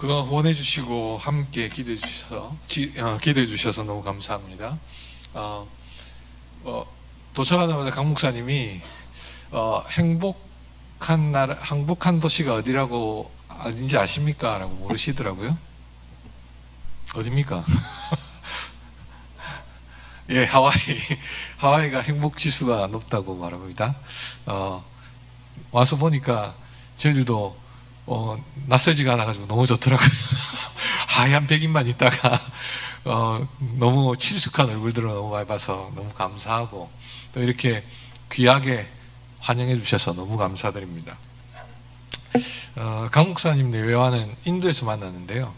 그동안 후원해 주시고 함께 기도해 주셔서 너무 감사합니다. 어, 도착하자마자 강 목사님이 행복한 도시가 어딘지 아십니까? 라고 물으시더라고요. 어딥니까? 예, 하와이가 행복 지수가 높다고 말합니다. 와서 보니까 저희들도 낯설지가 않아가지고 너무 좋더라고요. 하얀 백인만 있다가 너무 친숙한 얼굴들을 너무 많이 봐서 너무 감사하고, 또 이렇게 귀하게 환영해 주셔서 너무 감사드립니다. 강 목사님 내외와는 인도에서 만났는데요,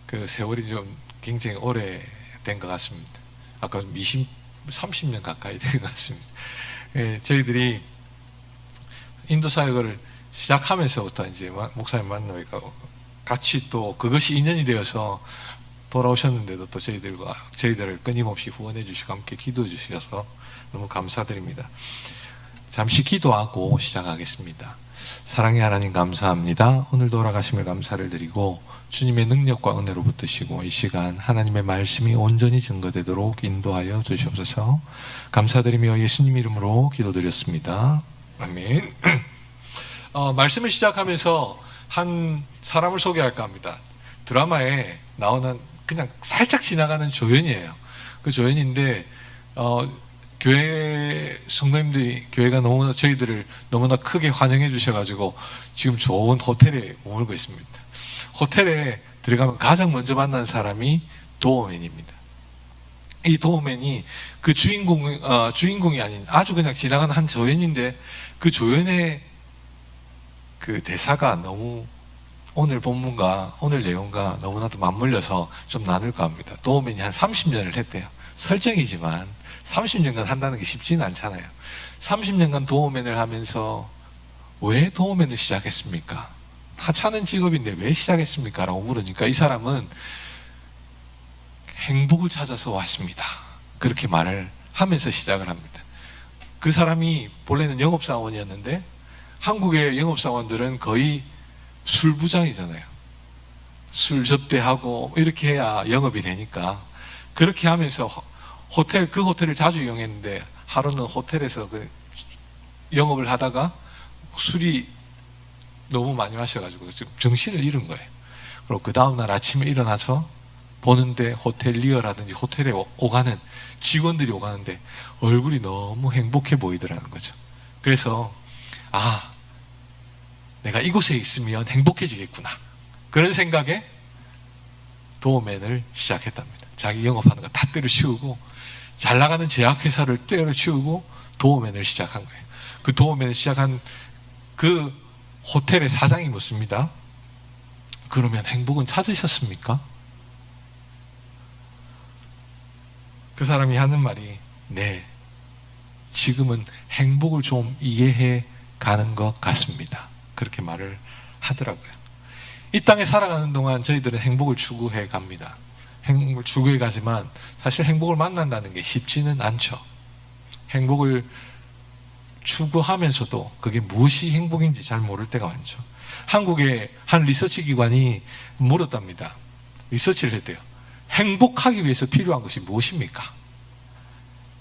그 세월이 좀 굉장히 오래된 것 같습니다. 아까 30년 가까이 된 것 같습니다. 예, 저희들이 인도 사역을 시작하면서부터 이제 목사님 만나니까 같이 또 그것이 인연이 되어서 돌아오셨는데도 또 저희들을 끊임없이 후원해 주시고 함께 기도해 주셔서 너무 감사드립니다. 잠시 기도하고 시작하겠습니다. 사랑의 하나님 감사합니다. 오늘 돌아가심을 감사를 드리고 주님의 능력과 은혜로 붙드시고 이 시간 하나님의 말씀이 온전히 증거되도록 인도하여 주시옵소서. 감사드리며 예수님 이름으로 기도드렸습니다. 아멘. 말씀을 시작하면서 한 사람을 소개할까 합니다. 드라마에 나오는 그냥 살짝 지나가는 조연이에요. 그 조연인데 교회 성도님들이 교회가 너무나 저희들을 너무나 크게 환영해 주셔가지고 지금 좋은 호텔에 머물고 있습니다. 호텔에 들어가면 가장 먼저 만난 사람이 도어맨입니다. 이 도어맨이 그 주인공이 아닌 아주 그냥 지나가는 한 조연인데, 그 조연의 그 대사가 너무 오늘 본문과 오늘 내용과 너무나도 맞물려서 좀 나눌까 합니다. 도어맨이 한 30년을 했대요. 설정이지만 30년간 한다는 게 쉽지는 않잖아요. 30년간 도어맨을 하면서 왜 도어맨을 시작했습니까? 하찮은 직업인데 왜 시작했습니까? 라고 물으니까 이 사람은 행복을 찾아서 왔습니다. 그렇게 말을 하면서 시작을 합니다. 그 사람이 본래는 영업사원이었는데 한국의 영업사원들은 거의 술부장이잖아요. 술 접대하고 이렇게 해야 영업이 되니까 그렇게 하면서 그 호텔을 자주 이용했는데 하루는 호텔에서 그 영업을 하다가 술이 너무 많이 마셔가지고 지금 정신을 잃은 거예요. 그리고 그 다음날 아침에 일어나서 보는데 호텔리어라든지 호텔에 오가는 직원들이 오가는데 얼굴이 너무 행복해 보이더라는 거죠. 그래서 내가 이곳에 있으면 행복해지겠구나, 그런 생각에 도어맨을 시작했답니다. 자기 영업하는 거 다 때려치우고 잘 나가는 제약회사를 때려치우고 도어맨을 시작한 거예요. 그 도어맨을 시작한 그 호텔의 사장이 묻습니다. 그러면 행복은 찾으셨습니까? 그 사람이 하는 말이, 네, 지금은 행복을 좀 이해해 가는 것 같습니다. 그렇게 말을 하더라고요. 이 땅에 살아가는 동안 저희들은 행복을 추구해 갑니다. 행복을 추구해 가지만 사실 행복을 만난다는 게 쉽지는 않죠. 행복을 추구하면서도 그게 무엇이 행복인지 잘 모를 때가 많죠. 한국의 한 리서치 기관이 물었답니다. 리서치를 했대요. 행복하기 위해서 필요한 것이 무엇입니까?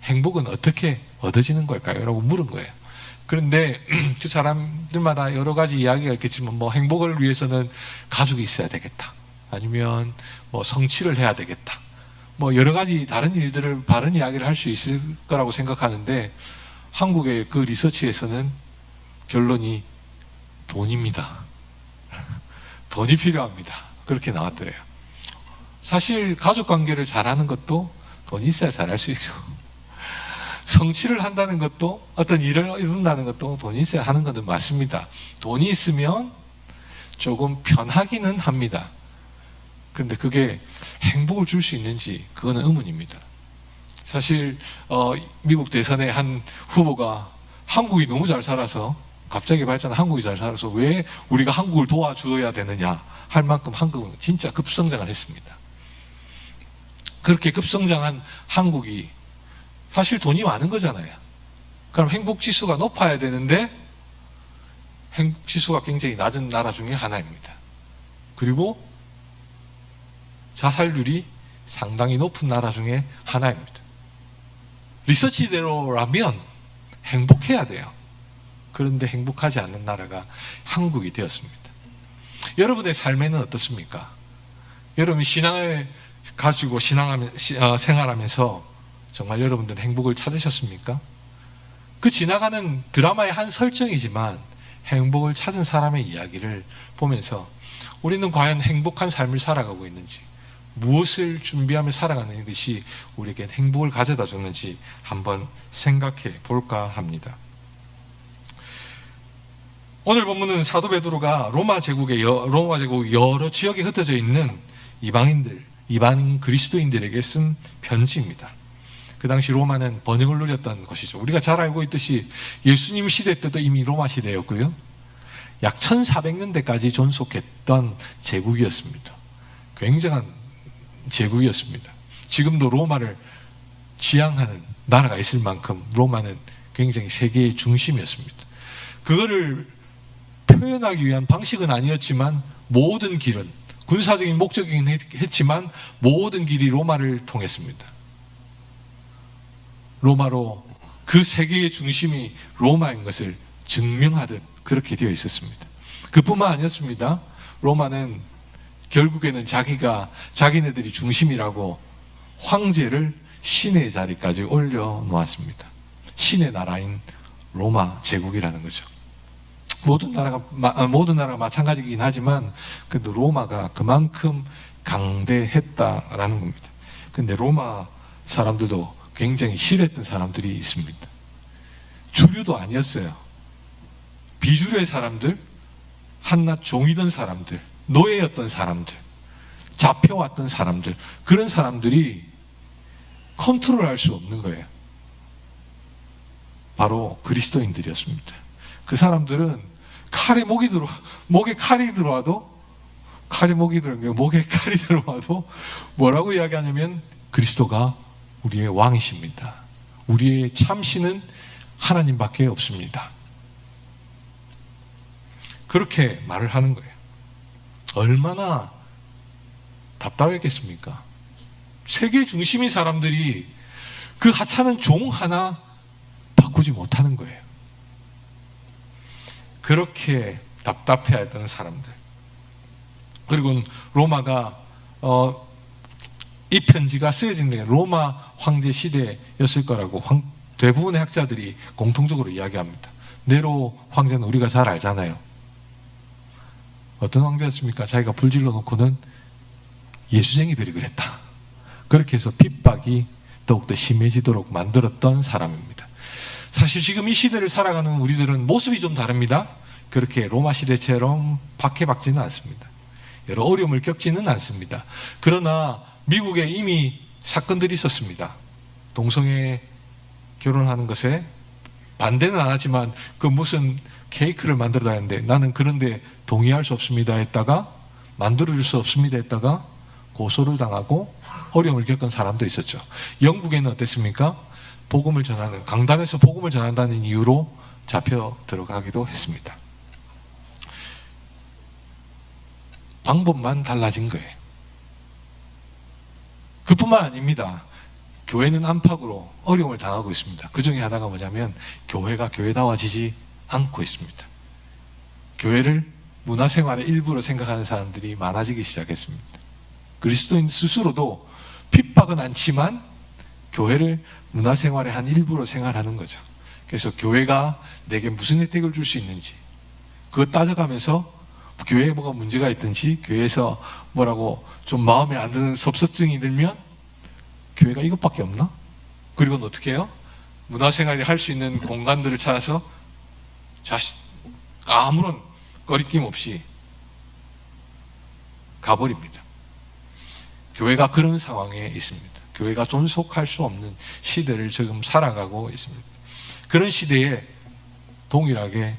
행복은 어떻게 얻어지는 걸까요? 라고 물은 거예요. 그런데 그 사람들마다 여러 가지 이야기가 있겠지만 행복을 위해서는 가족이 있어야 되겠다, 아니면 성취를 해야 되겠다, 여러 가지 다른 이야기를 할 수 있을 거라고 생각하는데, 한국의 그 리서치에서는 결론이 돈입니다. 돈이 필요합니다. 그렇게 나왔더래요. 사실 가족 관계를 잘하는 것도 돈이 있어야 잘할 수 있고, 성취를 한다는 것도, 어떤 일을 이룬다는 것도 돈이 있어야 하는 것은 맞습니다. 돈이 있으면 조금 편하기는 합니다. 그런데 그게 행복을 줄 수 있는지, 그거는 의문입니다. 사실 미국 대선의 한 후보가 한국이 너무 잘 살아서, 갑자기 발전한 한국이 잘 살아서 왜 우리가 한국을 도와줘야 되느냐 할 만큼 한국은 진짜 급성장을 했습니다. 그렇게 급성장한 한국이 사실 돈이 많은 거잖아요. 그럼 행복지수가 높아야 되는데 행복지수가 굉장히 낮은 나라 중에 하나입니다. 그리고 자살률이 상당히 높은 나라 중에 하나입니다. 리서치대로라면 행복해야 돼요. 그런데 행복하지 않는 나라가 한국이 되었습니다. 여러분의 삶에는 어떻습니까? 여러분이 신앙을 가지고 생활하면서 정말 여러분들은 행복을 찾으셨습니까? 그 지나가는 드라마의 한 설정이지만 행복을 찾은 사람의 이야기를 보면서 우리는 과연 행복한 삶을 살아가고 있는지, 무엇을 준비하며 살아가는 것이 우리에게 행복을 가져다 주는지 한번 생각해 볼까 합니다. 오늘 본문은 사도 베드로가 로마 제국 여러 지역에 흩어져 있는 이방 그리스도인들에게 쓴 편지입니다. 그 당시 로마는 번영을 누렸던 곳이죠. 우리가 잘 알고 있듯이 예수님 시대 때도 이미 로마 시대였고요. 약 1400년대까지 존속했던 제국이었습니다. 굉장한 제국이었습니다. 지금도 로마를 지향하는 나라가 있을 만큼 로마는 굉장히 세계의 중심이었습니다. 그거를 표현하기 위한 방식은 아니었지만 모든 길은 군사적인 목적이긴 했지만 모든 길이 로마를 통했습니다. 로마로 그 세계의 중심이 로마인 것을 증명하듯 그렇게 되어 있었습니다. 그뿐만 아니었습니다. 로마는 결국에는 자기네들이 중심이라고 황제를 신의 자리까지 올려놓았습니다. 신의 나라인 로마 제국이라는 거죠. 모든 나라가 마찬가지이긴 하지만 그래도 로마가 그만큼 강대했다라는 겁니다. 근데 로마 사람들도 굉장히 싫어했던 사람들이 있습니다. 주류도 아니었어요. 비주류의 사람들, 한낱 종이던 사람들, 노예였던 사람들, 잡혀왔던 사람들, 그런 사람들이 컨트롤할 수 없는 거예요. 바로 그리스도인들이었습니다. 그 사람들은 목에 칼이 들어와도 뭐라고 이야기하냐면 그리스도가 우리의 왕이십니다. 우리의 참신은 하나님밖에 없습니다. 그렇게 말을 하는 거예요. 얼마나 답답했겠습니까? 세계 중심인 사람들이 그 하찮은 종 하나 바꾸지 못하는 거예요. 그렇게 답답해하던 사람들. 그리고 로마가 이 편지가 쓰여진 게 로마 황제 시대였을 거라고 대부분의 학자들이 공통적으로 이야기합니다. 네로 황제는 우리가 잘 알잖아요. 어떤 황제였습니까? 자기가 불질러 놓고는 예수쟁이들이 그랬다. 그렇게 해서 핍박이 더욱더 심해지도록 만들었던 사람입니다. 사실 지금 이 시대를 살아가는 우리들은 모습이 좀 다릅니다. 그렇게 로마 시대처럼 박해받지는 않습니다. 여러 어려움을 겪지는 않습니다. 그러나 미국에 이미 사건들이 있었습니다. 동성애 결혼하는 것에 반대는 안 하지만 그 무슨 케이크를 만들어야 하는데 나는 그런데 동의할 수 없습니다 했다가 만들어줄 수 없습니다 했다가 고소를 당하고 어려움을 겪은 사람도 있었죠. 영국에는 어땠습니까? 강단에서 복음을 전한다는 이유로 잡혀 들어가기도 했습니다. 방법만 달라진 거예요. 그뿐만 아닙니다. 교회는 안팎으로 어려움을 당하고 있습니다. 그 중에 하나가 뭐냐면 교회가 교회다워지지 않고 있습니다. 교회를 문화생활의 일부로 생각하는 사람들이 많아지기 시작했습니다. 그리스도인 스스로도 핍박은 않지만 교회를 문화생활의 한 일부로 생활하는 거죠. 그래서 교회가 내게 무슨 혜택을 줄 수 있는지 그거 따져가면서 교회에 뭐가 문제가 있든지 교회에서 뭐라고 좀 마음에 안 드는 섭섭증이 들면 교회가 이것밖에 없나? 그리고는 어떻게 해요? 문화생활을 할 수 있는 공간들을 찾아서 아무런 거리낌 없이 가버립니다. 교회가 그런 상황에 있습니다. 교회가 존속할 수 없는 시대를 지금 살아가고 있습니다. 그런 시대에 동일하게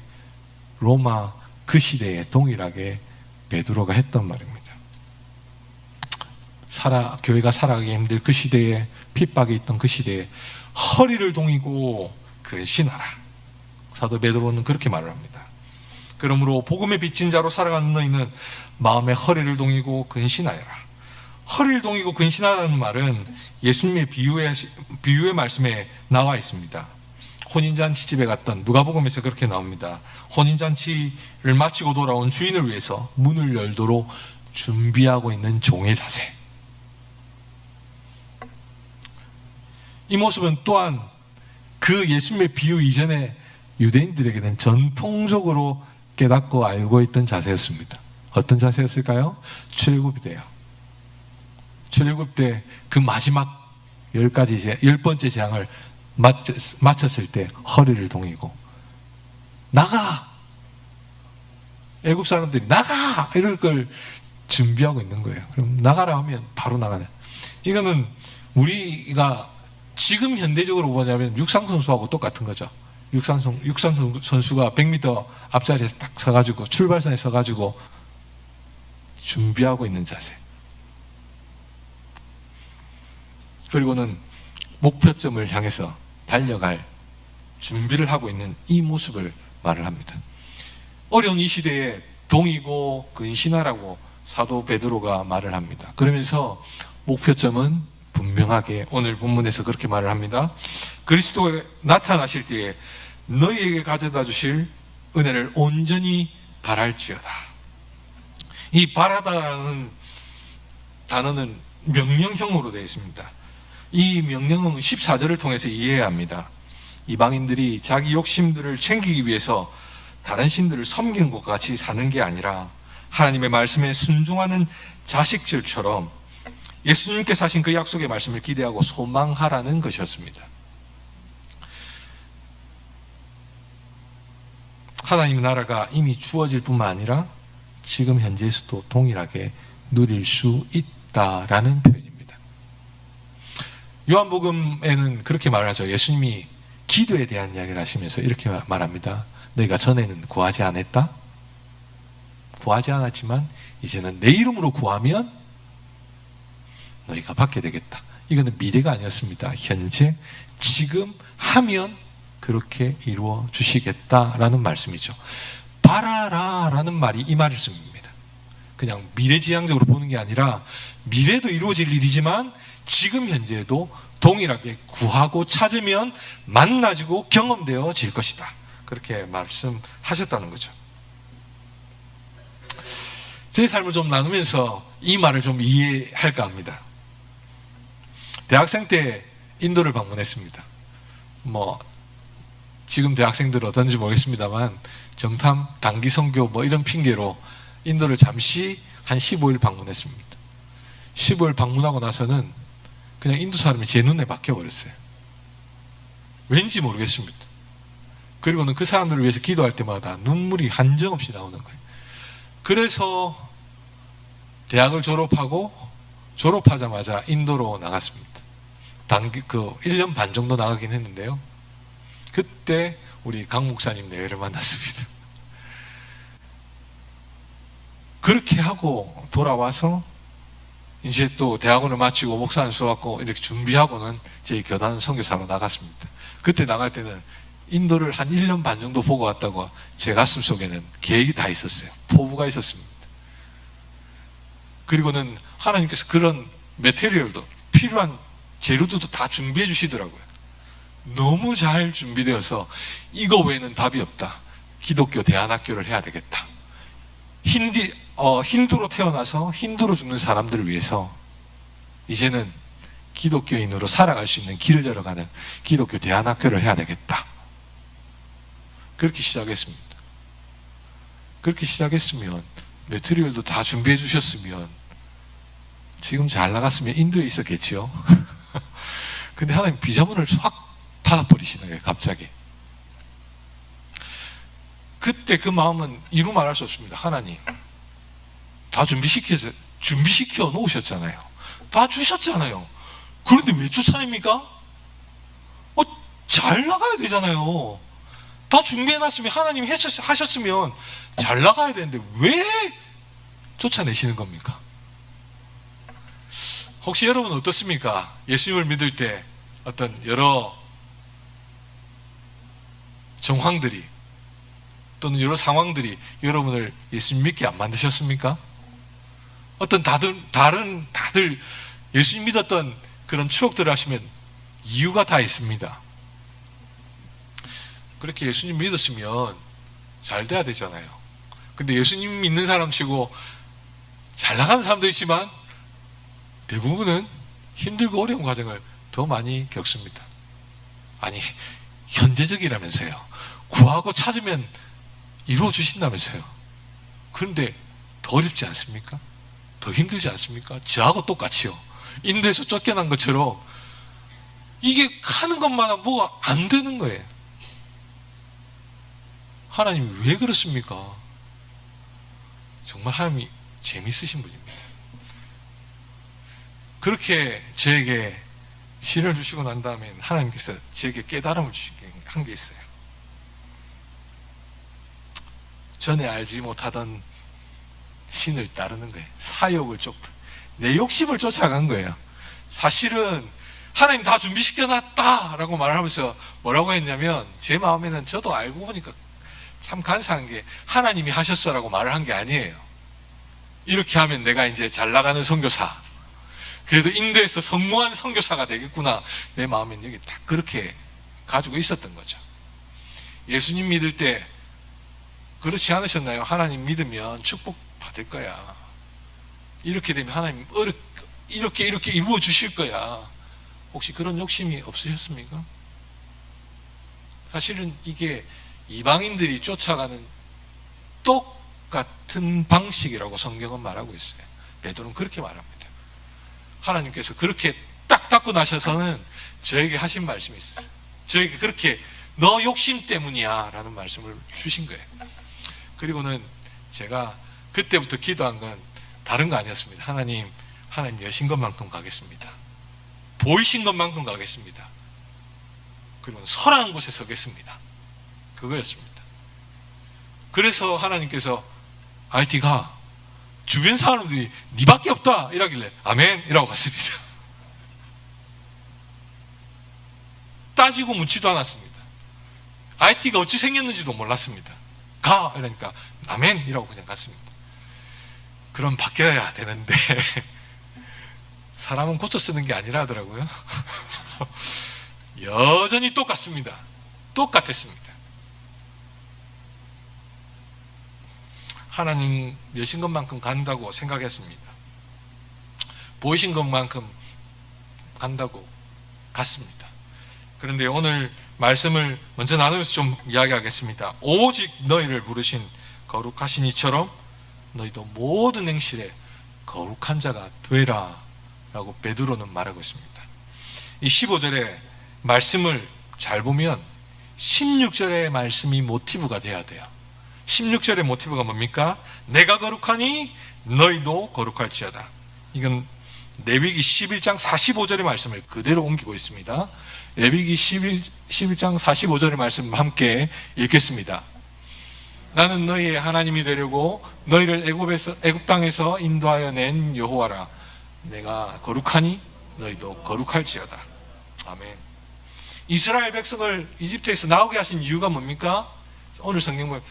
로마 그 시대에 동일하게 베드로가 했던 말입니다. 교회가 살아가기 힘들 그 시대에 핍박이 있던 그 시대에 허리를 동이고 근신하라. 사도 베드로는 그렇게 말을 합니다. 그러므로 복음의 빚진 자로 살아가는 너희는 마음의 허리를 동이고 근신하여라. 허리를 동이고 근신하다는 말은 예수님의 비유의 말씀에 나와 있습니다. 혼인잔치 집에 갔던 누가복음에서 그렇게 나옵니다. 혼인잔치를 마치고 돌아온 주인을 위해서 문을 열도록 준비하고 있는 종의 자세. 이 모습은 또한 그 예수님의 비유 이전에 유대인들에게는 전통적으로 깨닫고 알고 있던 자세였습니다. 어떤 자세였을까요? 출애굽 때요. 출애굽 때 그 마지막 10번째 재앙을 마쳤을 때 허리를 동이고 나가! 애굽 사람들이 나가! 이럴 걸 준비하고 있는 거예요. 그럼 나가라 하면 바로 나가는. 이거는 우리가 지금 현대적으로 보자면 육상 선수하고 똑같은 거죠. 육상 선수가 100m 앞자리에 딱 서가지고 출발선에 서가지고 준비하고 있는 자세. 그리고는 목표점을 향해서 달려갈 준비를 하고 있는 이 모습을 말을 합니다. 어려운 이 시대에 동이고 근신하라고 사도 베드로가 말을 합니다. 그러면서 목표점은 분명하게 오늘 본문에서 그렇게 말을 합니다. 그리스도가 나타나실 때에 너희에게 가져다 주실 은혜를 온전히 바랄지어다. 이 바라다라는 단어는 명령형으로 되어 있습니다. 이 명령은 14절을 통해서 이해해야 합니다. 이방인들이 자기 욕심들을 챙기기 위해서 다른 신들을 섬기는 것과 같이 사는 게 아니라 하나님의 말씀에 순종하는 자식들처럼 예수님께서 하신 그 약속의 말씀을 기대하고 소망하라는 것이었습니다. 하나님의 나라가 이미 주어질 뿐만 아니라 지금 현재에서도 동일하게 누릴 수 있다라는 표현입니다. 요한복음에는 그렇게 말하죠. 예수님이 기도에 대한 이야기를 하시면서 이렇게 말합니다. 너희가 전에는 구하지 않았다? 구하지 않았지만 이제는 내 이름으로 구하면 너희가 받게 되겠다. 이거는 미래가 아니었습니다. 현재, 지금 하면 그렇게 이루어 주시겠다라는 말씀이죠. 바라라 라는 말이 이 말씀입니다. 그냥 미래지향적으로 보는 게 아니라 미래도 이루어질 일이지만 지금 현재에도 동일하게 구하고 찾으면 만나지고 경험되어질 것이다. 그렇게 말씀하셨다는 거죠. 제 삶을 좀 나누면서 이 말을 좀 이해할까 합니다. 대학생 때 인도를 방문했습니다. 지금 대학생들은 어떤지 모르겠습니다만 정탐, 단기 선교 이런 핑계로 인도를 잠시 한 15일 방문했습니다. 15일 방문하고 나서는 그냥 인도 사람이 제 눈에 박혀버렸어요. 왠지 모르겠습니다. 그리고는 그 사람들을 위해서 기도할 때마다 눈물이 한정없이 나오는 거예요. 그래서 대학을 졸업하자마자 인도로 나갔습니다. 1년 반 정도 나가긴 했는데요. 그때 우리 강 목사님 내외를 만났습니다. 그렇게 하고 돌아와서 이제 또 대학원을 마치고 목사님 수업받고 이렇게 준비하고는 저희 교단 선교사로 나갔습니다. 그때 나갈 때는 인도를 한 1년 반 정도 보고 왔다고 제 가슴 속에는 계획이 다 있었어요. 포부가 있었습니다. 그리고는 하나님께서 그런 매테리얼도 필요한 재료들도 다 준비해 주시더라고요. 너무 잘 준비되어서 이거 외에는 답이 없다. 기독교 대안학교를 해야 되겠다. 힌두로 태어나서 힌두로 죽는 사람들을 위해서 이제는 기독교인으로 살아갈 수 있는 길을 열어가는 기독교 대안학교를 해야 되겠다. 그렇게 시작했습니다. 그렇게 시작했으면 매트리얼도 다 준비해 주셨으면 지금 잘 나갔으면 인도에 있었겠지요. 근데 하나님 비자문을 확 닫아버리시는 거예요. 갑자기. 그때 그 마음은 이루 말할 수 없습니다. 하나님 다 준비시켜 놓으셨잖아요. 다 주셨잖아요. 그런데 왜 쫓아냅니까? 잘 나가야 되잖아요. 다 준비해놨으면 하나님이 하셨으면 잘 나가야 되는데 왜 쫓아내시는 겁니까? 혹시 여러분 어떻습니까? 예수님을 믿을 때 어떤 여러 정황들이 또는 여러 상황들이 여러분을 예수님 믿게 안 만드셨습니까? 어떤 다들 예수님 믿었던 그런 추억들을 하시면 이유가 다 있습니다. 그렇게 예수님 믿었으면 잘 돼야 되잖아요. 근데 예수님 믿는 사람 치고 잘 나가는 사람도 있지만 대부분은 힘들고 어려운 과정을 더 많이 겪습니다. 아니, 현재적이라면서요. 구하고 찾으면 이루어 주신다면서요. 그런데 더 어렵지 않습니까? 더 힘들지 않습니까? 저하고 똑같이요. 인도에서 쫓겨난 것처럼 이게 하는 것마다 뭐가 안 되는 거예요. 하나님이 왜 그렇습니까? 정말 하나님이 재밌으신 분입니다. 그렇게 저에게 시를 주시고 난 다음에 하나님께서 저에게 깨달음을 주시게 한 게 있어요. 전에 알지 못하던 신을 따르는 거예요. 사욕을 내 욕심을 쫓아간 거예요. 사실은 하나님 다 준비시켜놨다 라고 말하면서 뭐라고 했냐면, 제 마음에는 저도 알고 보니까 참 간사한 게 하나님이 하셨어 라고 말을 한 게 아니에요. 이렇게 하면 내가 이제 잘 나가는 선교사, 그래도 인도에서 성공한 선교사가 되겠구나, 내 마음엔 여기 딱 그렇게 가지고 있었던 거죠. 예수님 믿을 때 그렇지 않으셨나요? 하나님 믿으면 축복 받을 거야, 이렇게 되면 하나님 이렇게 이루어 주실 거야, 혹시 그런 욕심이 없으셨습니까? 사실은 이게 이방인들이 쫓아가는 똑같은 방식이라고 성경은 말하고 있어요. 베드로는 그렇게 말합니다. 하나님께서 그렇게 딱 닫고 나셔서는 저에게 하신 말씀이 있었어요. 저에게 그렇게 너 욕심 때문이야 라는 말씀을 주신 거예요. 그리고는 제가 그때부터 기도한 건 다른 거 아니었습니다. 하나님 여신 것만큼 가겠습니다. 보이신 것만큼 가겠습니다. 그리고 설하는 곳에 서겠습니다. 그거였습니다. 그래서 하나님께서 IT가 주변 사람들이 니밖에 없다 이러길래 아멘 이라고 갔습니다. 따지고 묻지도 않았습니다. IT가 어찌 생겼는지도 몰랐습니다. 가 이러니까 아멘 이라고 그냥 갔습니다. 그럼 바뀌어야 되는데 사람은 고쳐 쓰는 게 아니라 하더라고요. 여전히 똑같습니다. 똑같았습니다. 하나님 여신 것만큼 간다고 생각했습니다. 보이신 것만큼 간다고 갔습니다. 그런데 오늘 말씀을 먼저 나누면서 좀 이야기하겠습니다. 오직 너희를 부르신 거룩하신 이처럼 너희도 모든 행실에 거룩한 자가 되라 라고 베드로는 말하고 있습니다. 이 15절의 말씀을 잘 보면 16절의 말씀이 모티브가 돼야 돼요. 16절의 모티브가 뭡니까? 내가 거룩하니 너희도 거룩할지어다. 이건 레위기 11장 45절의 말씀을 그대로 옮기고 있습니다. 레위기 11장 45절의 말씀 함께 읽겠습니다. 나는 너희의 하나님이 되려고 너희를 애굽 땅에서 인도하여 낸 여호와라. 내가 거룩하니 너희도 거룩할지어다. 아멘. 이스라엘 백성을 이집트에서 나오게 하신 이유가 뭡니까? 오늘 성경 보면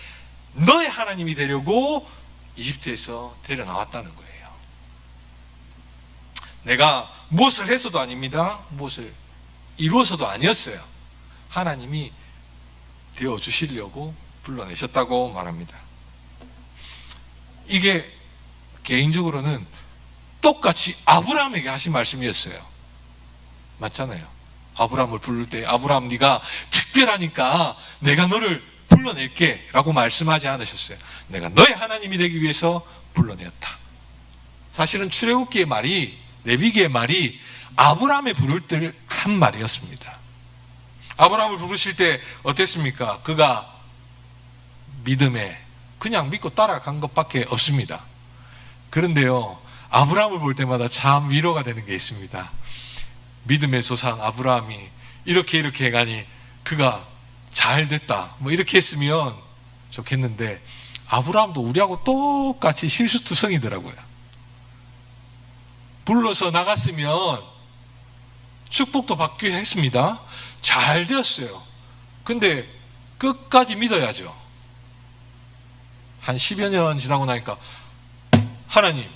너의 하나님이 되려고 이집트에서 데려 나왔다는 거예요. 내가 무엇을 해서도 아닙니다. 무엇을 이루어서도 아니었어요. 하나님이 되어주시려고 불러내셨다고 말합니다. 이게 개인적으로는 똑같이 아브라함에게 하신 말씀이었어요. 맞잖아요. 아브라함을 부를 때 아브라함 네가 특별하니까 내가 너를 불러낼게 라고 말씀하지 않으셨어요. 내가 너의 하나님이 되기 위해서 불러내었다. 사실은 출애굽기의 말이, 레위기의 말이 아브라함을 부를 때 한 말이었습니다. 아브라함을 부르실 때 어땠습니까? 그가 믿음에 그냥 믿고 따라간 것밖에 없습니다. 그런데요, 아브라함을 볼 때마다 참 위로가 되는 게 있습니다. 믿음의 조상 아브라함이 이렇게 해가니 그가 잘 됐다 뭐 이렇게 했으면 좋겠는데, 아브라함도 우리하고 똑같이 실수투성이더라고요. 불러서 나갔으면 축복도 받기로 했습니다. 잘 되었어요. 근데 끝까지 믿어야죠. 한 10여 년 지나고 나니까 하나님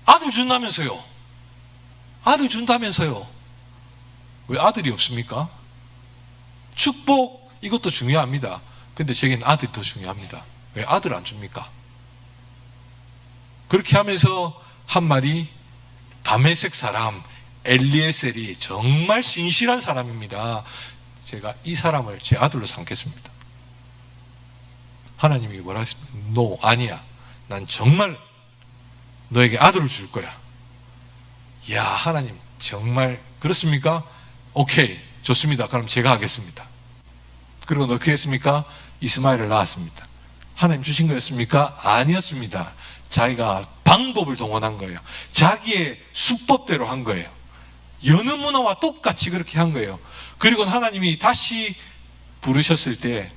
아들 준다면서요. 아들 준다면서요. 왜 아들이 없습니까? 축복 이것도 중요합니다. 근데 제게는 아들이 더 중요합니다. 왜 아들 안 줍니까? 그렇게 하면서 한 말이 다메섹 사람 엘리에셀이 정말 신실한 사람입니다. 제가 이 사람을 제 아들로 삼겠습니다. 하나님이 뭐라 했습니까? No, 아니야. 난 정말 너에게 아들을 줄 거야. 이야, 하나님 정말 그렇습니까? 오케이, 좋습니다. 그럼 제가 하겠습니다. 그리고 어떻게 했습니까? 이스마엘을 낳았습니다. 하나님 주신 거였습니까? 아니었습니다. 자기가 방법을 동원한 거예요. 자기의 수법대로 한 거예요. 여느 문화와 똑같이 그렇게 한 거예요. 그리고 하나님이 다시 부르셨을 때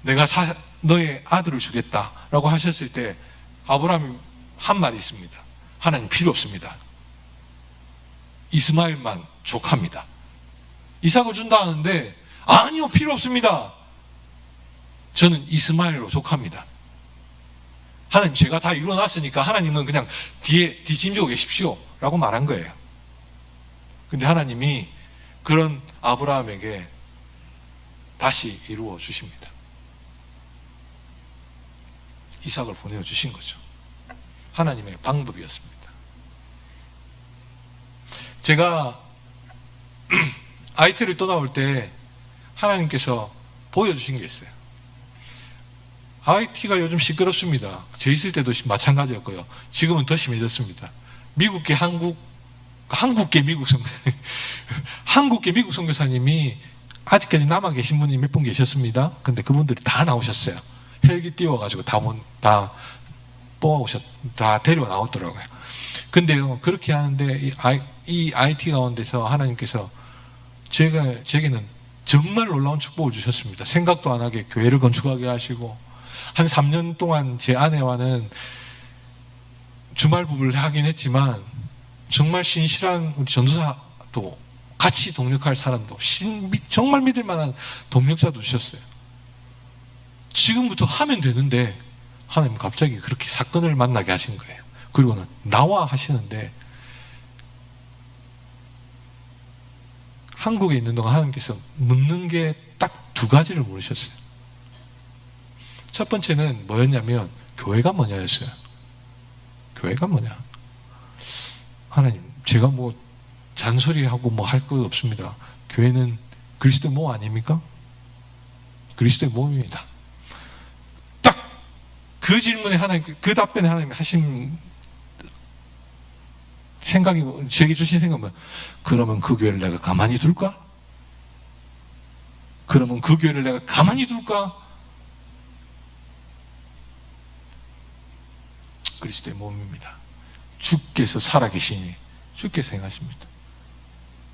내가 너의 아들을 주겠다라고 하셨을 때 아브라함이 한 말이 있습니다. 하나님 필요 없습니다. 이스마엘만 족합니다. 이삭을 준다 하는데 아니요, 필요 없습니다. 저는 이스마엘로 족합니다. 하나님 제가 다 이루어놨으니까 하나님은 그냥 뒤에 뒤짐지고 계십시오 라고 말한 거예요. 근데 하나님이 그런 아브라함에게 다시 이루어 주십니다. 이삭을 보내주신 거죠. 하나님의 방법이었습니다. 제가 IT를 떠나올 때 하나님께서 보여주신 게 있어요. IT가 요즘 시끄럽습니다. 저 있을 때도 마찬가지였고요. 지금은 더 심해졌습니다. 미국계 한국계 미국 선교사님이 아직까지 남아 계신 분이 몇 분 계셨습니다. 근데 그분들이 다 나오셨어요. 헬기 띄워가지고 다 데리고 나오더라고요. 근데요, 그렇게 하는데 이 IT 가운데서 하나님께서 제게는 정말 놀라운 축복을 주셨습니다. 생각도 안 하게 교회를 건축하게 하시고, 한 3년 동안 제 아내와는 주말 부부를 하긴 했지만 정말 신실한 우리 전도사도 같이 동력할 사람도 정말 믿을 만한 동력자도 주셨어요. 지금부터 하면 되는데 하나님 갑자기 그렇게 사건을 만나게 하신 거예요. 그리고는 나와 하시는데 한국에 있는 동안 하나님께서 묻는 게 딱 2가지를 물으셨어요. 첫 번째는 뭐였냐면 교회가 뭐냐였어요. 교회가 뭐냐. 하나님 제가 뭐 잔소리하고 뭐 할 것 없습니다. 교회는 그리스도의 몸 아닙니까? 그리스도의 몸입니다. 딱 그 질문에 하나님, 그 답변에 하나님이 하신 생각이, 저에게 주신 생각은 그러면 그 교회를 내가 가만히 둘까? 그러면 그 교회를 내가 가만히 둘까? 그리스도의 몸입니다. 주께서 살아계시니 주께서 행하십니다.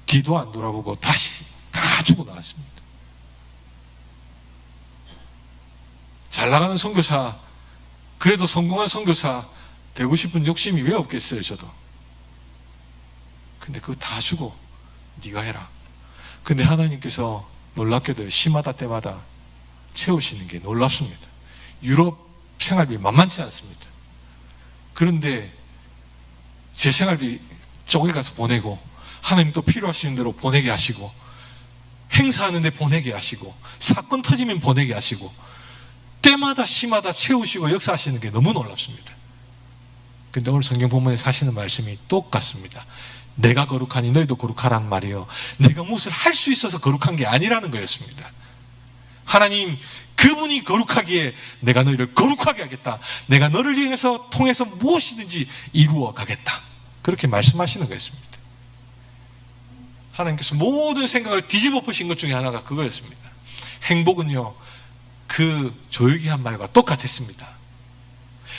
뒤도 안 돌아보고 다시 다 주고 나왔습니다. 잘 나가는 선교사, 그래도 성공한 선교사 되고 싶은 욕심이 왜 없겠어요, 저도. 근데 그거 다 주고 네가 해라. 근데 하나님께서 놀랍게도 시마다 때마다 채우시는 게 놀랍습니다. 유럽 생활비 만만치 않습니다. 그런데 제 생활비 쪼개 가서 보내고, 하나님 또 필요하시는 대로 보내게 하시고, 행사하는 데 보내게 하시고, 사건 터지면 보내게 하시고, 때마다 시마다 채우시고 역사하시는 게 너무 놀랍습니다. 근데 오늘 성경 본문에 하시는 말씀이 똑같습니다. 내가 거룩하니 너희도 거룩하라는 말이요, 내가 무엇을 할 수 있어서 거룩한 게 아니라는 거였습니다. 하나님, 그분이 거룩하기에 내가 너희를 거룩하게 하겠다. 내가 너를 통해서 무엇이든지 이루어 가겠다. 그렇게 말씀하시는 거였습니다. 하나님께서 모든 생각을 뒤집어 푸신 것 중에 하나가 그거였습니다. 행복은요, 그 조용히 한 말과 똑같았습니다.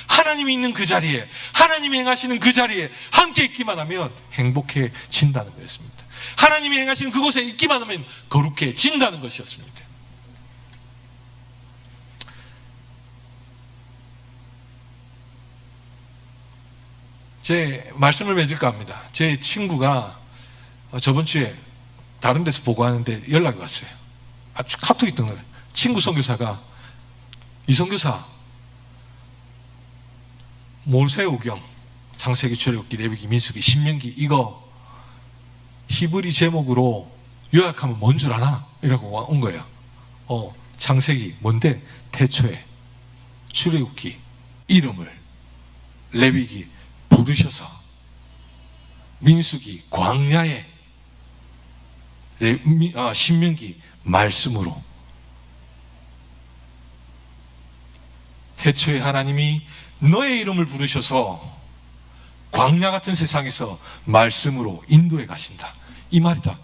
하나님이 있는 그 자리에, 하나님이 행하시는 그 자리에 함께 있기만 하면 행복해진다는 거였습니다. 하나님이 행하시는 그곳에 있기만 하면 거룩해진다는 것이었습니다. 제 말씀을 맺을까 합니다. 제 친구가 저번 주에 다른 데서 보고하는데 연락이 왔어요. 아주 카톡이 뜬 거예요. 친구 선교사가, 이 선교사 모세오경, 창세기, 출애굽기, 레위기, 민수기, 신명기 이거 히브리 제목으로 요약하면 뭔 줄 아나? 이라고 온 거예요. 창세기 뭔데? 태초에, 출애굽기 이름을, 레위기 부르셔서, 민수기 광야에, 신명기 말씀으로. 태초에 하나님이 너의 이름을 부르셔서 광야 같은 세상에서 말씀으로 인도해 가신다, 이 말이다.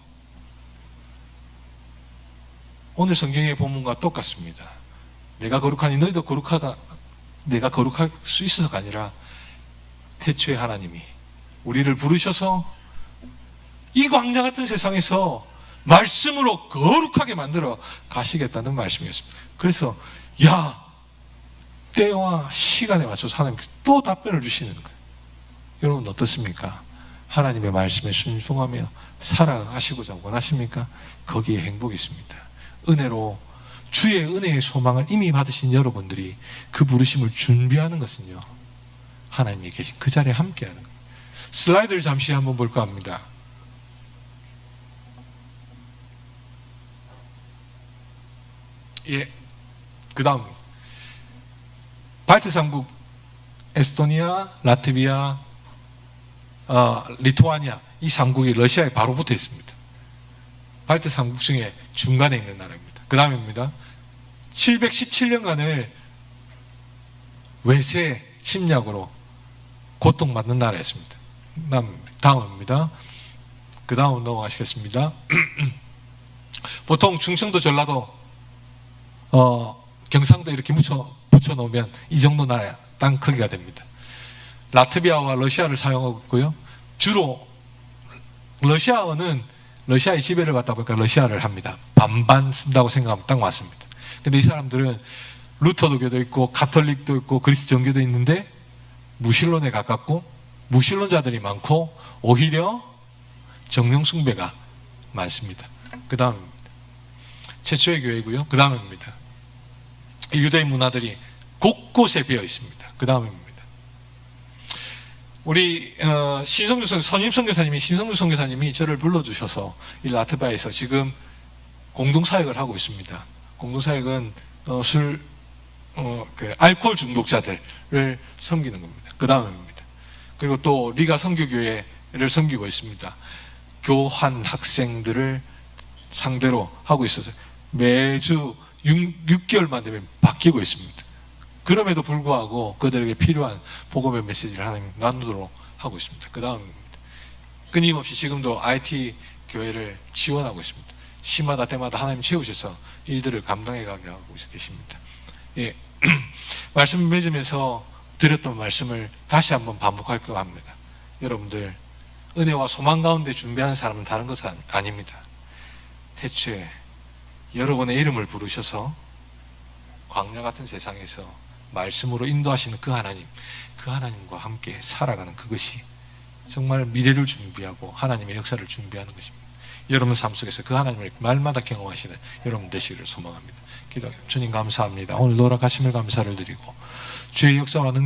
오늘 성경의 본문과 똑같습니다. 내가 거룩하니 너희도 거룩하다, 내가 거룩할 수 있어서가 아니라 태초에 하나님이 우리를 부르셔서 이 광야 같은 세상에서 말씀으로 거룩하게 만들어 가시겠다는 말씀이었습니다. 그래서 때와 시간에 맞춰서 하나님께서 또 답변을 주시는 거예요. 여러분 어떻습니까? 하나님의 말씀에 순종하며 살아가시고자 원하십니까? 거기에 행복이 있습니다. 은혜로 주의 은혜의 소망을 이미 받으신 여러분들이 그 부르심을 준비하는 것은요, 하나님이 계신 그 자리에 함께하는 거예요. 슬라이드를 잠시 한번 볼까 합니다. 그 다음 발트 3국, 에스토니아, 라트비아, 리투아니아, 이 3국이 러시아에 바로 붙어 있습니다. 발트 3국 중에 중간에 있는 나라입니다. 그 다음입니다. 717년간을 외세 침략으로 고통받는 나라였습니다. 다음입니다. 그 다음 넘어가시겠습니다. 보통 충청도, 전라도, 경상도 이렇게 붙여놓으면 이 정도 나라 땅 크기가 됩니다. 라트비아와 러시아를 사용하고 있고요. 주로 러시아어는 러시아의 지배를 받다 보니까 러시아를 합니다. 반반 쓴다고 생각하면 딱 맞습니다. 근데 이 사람들은 루터도교도 있고 가톨릭도 있고 그리스 종교도 있는데 무신론에 가깝고 무신론자들이 많고 오히려 정령 숭배가 많습니다. 그 다음입니다. 최초의 교회고요. 그 다음입니다. 유대인 문화들이 곳곳에 비어 있습니다. 그 다음입니다. 우리 선임 선교사님이 저를 불러주셔서 이 라트비아에서 지금 공동사역을 하고 있습니다. 공동사역은 알코올 중독자들을 섬기는 겁니다. 그 다음입니다. 그리고 또 리가 선교교회를 섬기고 있습니다. 교환 학생들을 상대로 하고 있어서 매주 6개월만 되면 바뀌고 있습니다. 그럼에도 불구하고 그들에게 필요한 복음의 메시지를 하나님 나누도록 하고 있습니다. 그 다음입니다. 끊임없이 지금도 IT 교회를 지원하고 있습니다. 시마다 때마다 하나님 채우셔서 일들을 감당해 가게 하고 계십니다. 말씀 맺으면서 드렸던 말씀을 다시 한번 반복할까 합니다. 여러분들, 은혜와 소망 가운데 준비하는 사람은 다른 것은 아닙니다. 태초에 여러분의 이름을 부르셔서 광야 같은 세상에서 말씀으로 인도하시는 그 하나님과 함께 살아가는 그것이 정말 미래를 준비하고 하나님의 역사를 준비하는 것입니다. 여러분 삶 속에서 그 하나님을 말마다 경험하시는 여러분 되시기를 소망합니다. 기도하겠습니다. 주님 감사합니다. 오늘 노력하심을 감사를 드리고 주의 역사와 능력